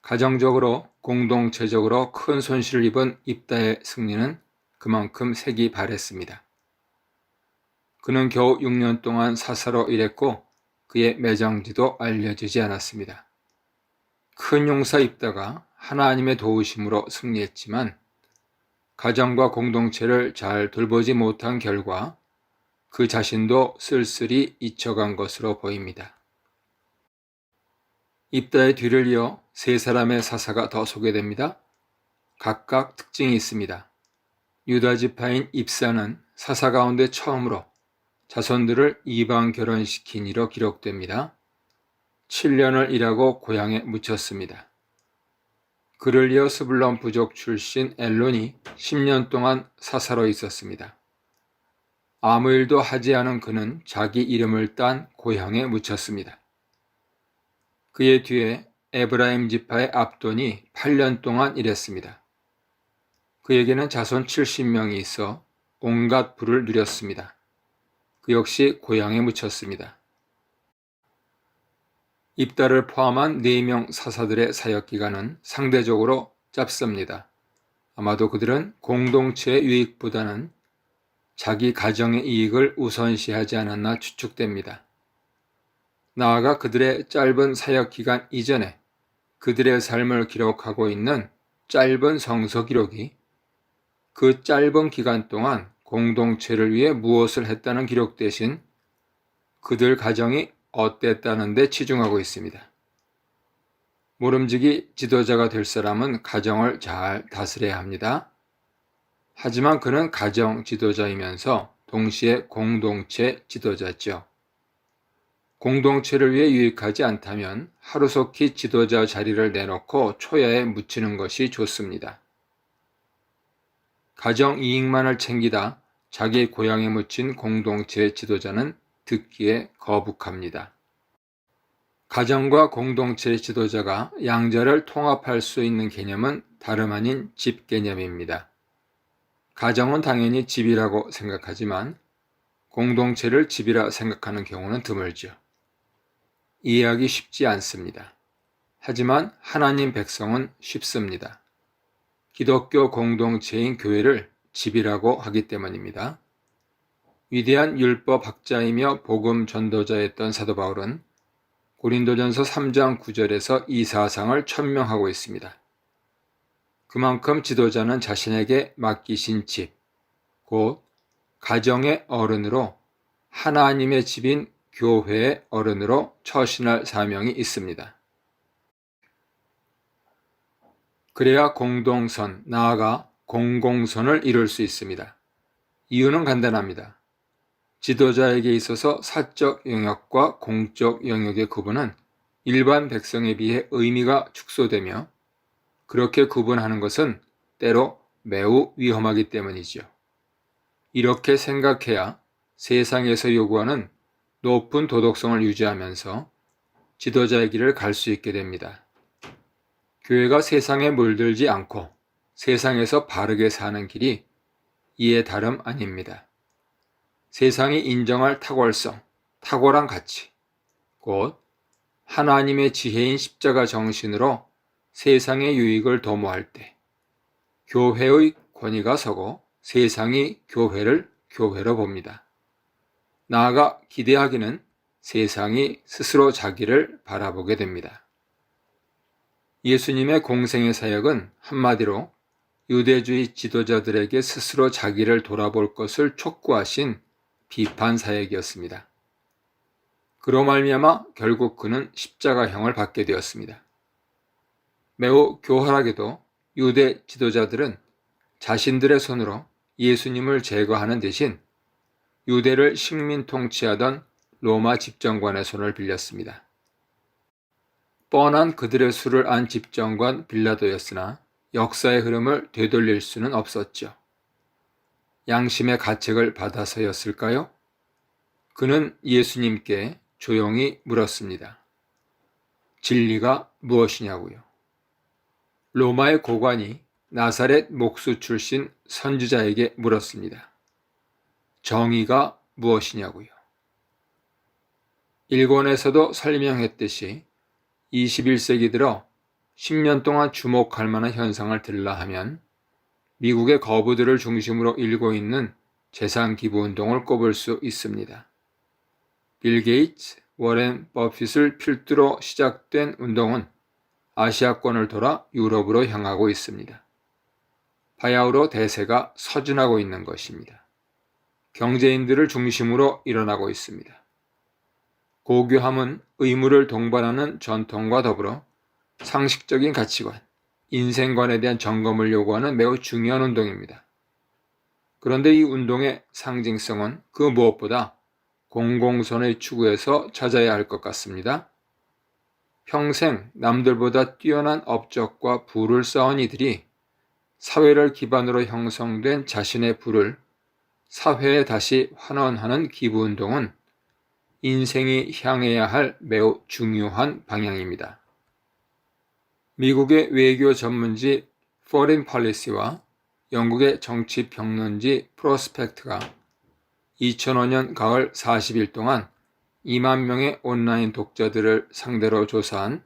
[SPEAKER 1] 가정적으로, 공동체적으로 큰 손실을 입은 입다의 승리는 그만큼 색이 바랬습니다. 그는 겨우 6년 동안 사사로 일했고 그의 매장지도 알려지지 않았습니다. 큰 용사 입다가 하나님의 도우심으로 승리했지만 가정과 공동체를 잘 돌보지 못한 결과 그 자신도 쓸쓸히 잊혀간 것으로 보입니다. 입다의 뒤를 이어 세 사람의 사사가 더 소개됩니다. 각각 특징이 있습니다. 유다 지파인 입사는 사사 가운데 처음으로 자손들을 이방 결혼시킨 이로 기록됩니다. 7년을 일하고 고향에 묻혔습니다. 그를 이어 스불론 부족 출신 엘론이 10년 동안 사사로 있었습니다. 아무 일도 하지 않은 그는 자기 이름을 딴 고향에 묻혔습니다. 그의 뒤에 에브라임 지파의 압돈이 8년 동안 일했습니다. 그에게는 자손 70명이 있어 온갖 부를 누렸습니다. 그 역시 고향에 묻혔습니다. 입다를 포함한 4명 사사들의 사역기간은 상대적으로 짧습니다. 아마도 그들은 공동체의 유익보다는 자기 가정의 이익을 우선시하지 않았나 추측됩니다. 나아가 그들의 짧은 사역기간 이전에 그들의 삶을 기록하고 있는 짧은 성서 기록이 그 짧은 기간 동안 공동체를 위해 무엇을 했다는 기록 대신 그들 가정이 어땠다는 데 치중하고 있습니다. 모름지기 지도자가 될 사람은 가정을 잘 다스려야 합니다. 하지만 그는 가정 지도자이면서 동시에 공동체 지도자죠. 공동체를 위해 유익하지 않다면 하루속히 지도자 자리를 내놓고 초야에 묻히는 것이 좋습니다. 가정 이익만을 챙기다 자기 고향에 묻힌 공동체 지도자는 듣기에 거북합니다. 가정과 공동체 지도자가 양자를 통합할 수 있는 개념은 다름 아닌 집 개념입니다. 가정은 당연히 집이라고 생각하지만 공동체를 집이라 생각하는 경우는 드물죠. 이해하기 쉽지 않습니다. 하지만 하나님 백성은 쉽습니다. 기독교 공동체인 교회를 집이라고 하기 때문입니다. 위대한 율법학자이며 복음 전도자였던 사도 바울은 고린도전서 3장 9절에서 이 사상을 천명하고 있습니다. 그만큼 지도자는 자신에게 맡기신 집, 곧 가정의 어른으로 하나님의 집인 교회의 어른으로 처신할 사명이 있습니다. 그래야 공동선, 나아가 공공선을 이룰 수 있습니다. 이유는 간단합니다. 지도자에게 있어서 사적 영역과 공적 영역의 구분은 일반 백성에 비해 의미가 축소되며 그렇게 구분하는 것은 때로 매우 위험하기 때문이죠. 이렇게 생각해야 세상에서 요구하는 높은 도덕성을 유지하면서 지도자의 길을 갈 수 있게 됩니다. 교회가 세상에 물들지 않고 세상에서 바르게 사는 길이 이에 다름 아닙니다. 세상이 인정할 탁월성, 탁월한 가치, 곧 하나님의 지혜인 십자가 정신으로 세상의 유익을 도모할 때 교회의 권위가 서고 세상이 교회를 교회로 봅니다. 나아가 기대하기는 세상이 스스로 자기를 바라보게 됩니다. 예수님의 공생의 사역은 한마디로 유대주의 지도자들에게 스스로 자기를 돌아볼 것을 촉구하신 비판 사역이었습니다. 그로 말미암아 결국 그는 십자가형을 받게 되었습니다. 매우 교활하게도 유대 지도자들은 자신들의 손으로 예수님을 제거하는 대신 유대를 식민 통치하던 로마 집정관의 손을 빌렸습니다. 뻔한 그들의 수를 안 집정관 빌라도였으나 역사의 흐름을 되돌릴 수는 없었죠. 양심의 가책을 받아서였을까요? 그는 예수님께 조용히 물었습니다. 진리가 무엇이냐고요. 로마의 고관이 나사렛 목수 출신 선지자에게 물었습니다. 정의가 무엇이냐고요. 일본에서도 설명했듯이 21세기 들어 10년 동안 주목할 만한 현상을 들라 하면 미국의 거부들을 중심으로 일고 있는 재산기부운동을 꼽을 수 있습니다. 빌 게이츠, 워렌 버핏을 필두로 시작된 운동은 아시아권을 돌아 유럽으로 향하고 있습니다. 바야흐로 대세가 서준하고 있는 것입니다. 경제인들을 중심으로 일어나고 있습니다. 고교함은 의무를 동반하는 전통과 더불어 상식적인 가치관, 인생관에 대한 점검을 요구하는 매우 중요한 운동입니다. 그런데 이 운동의 상징성은 그 무엇보다 공공선의 추구에서 찾아야 할 것 같습니다. 평생 남들보다 뛰어난 업적과 부를 쌓은 이들이 사회를 기반으로 형성된 자신의 부를 사회에 다시 환원하는 기부운동은 인생이 향해야 할 매우 중요한 방향입니다. 미국의 외교 전문지 Foreign Policy와 영국의 정치 평론지 프로스펙트가 2005년 가을 40일 동안 2만 명의 온라인 독자들을 상대로 조사한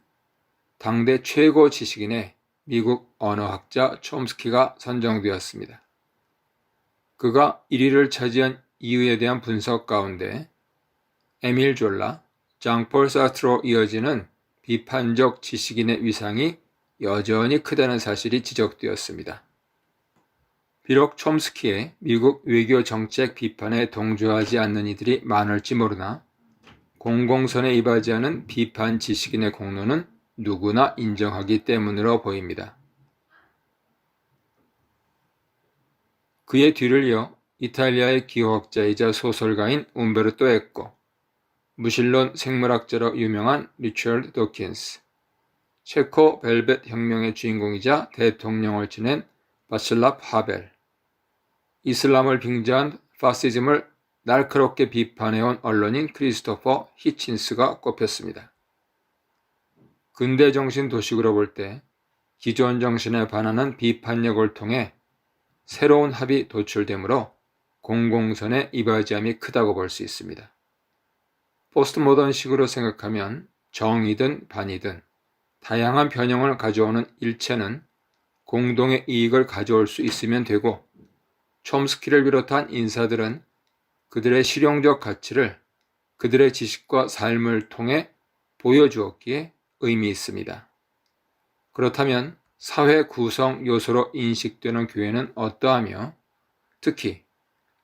[SPEAKER 1] 당대 최고 지식인의 미국 언어학자 촘스키가 선정되었습니다. 그가 1위를 차지한 이유에 대한 분석 가운데 에밀 졸라, 장폴 사르트로 이어지는 비판적 지식인의 위상이 여전히 크다는 사실이 지적되었습니다. 비록 촘스키의 미국 외교 정책 비판에 동조하지 않는 이들이 많을지 모르나 공공선에 입하지 않은 비판 지식인의 공로는 누구나 인정하기 때문으로 보입니다. 그의 뒤를 이어 이탈리아의 기호학자이자 소설가인 움베르토 에코, 무신론 생물학자로 유명한 리처드 도킨스, 체코 벨벳 혁명의 주인공이자 대통령을 지낸 바슬랍 하벨, 이슬람을 빙자한 파시즘을 날카롭게 비판해온 언론인 크리스토퍼 히친스가 꼽혔습니다. 근대 정신 도식으로 볼 때 기존 정신에 반하는 비판력을 통해 새로운 합이 도출되므로 공공선의 이바지함이 크다고 볼 수 있습니다. 포스트모던식으로 생각하면 정이든 반이든 다양한 변형을 가져오는 일체는 공동의 이익을 가져올 수 있으면 되고, 촘스키를 비롯한 인사들은 그들의 실용적 가치를 그들의 지식과 삶을 통해 보여주었기에 의미 있습니다. 그렇다면 사회 구성 요소로 인식되는 교회는 어떠하며, 특히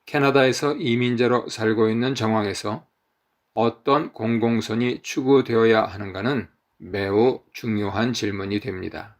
[SPEAKER 1] 캐나다에서 이민자로 살고 있는 정황에서 어떤 공공선이 추구되어야 하는가는 매우 중요한 질문이 됩니다.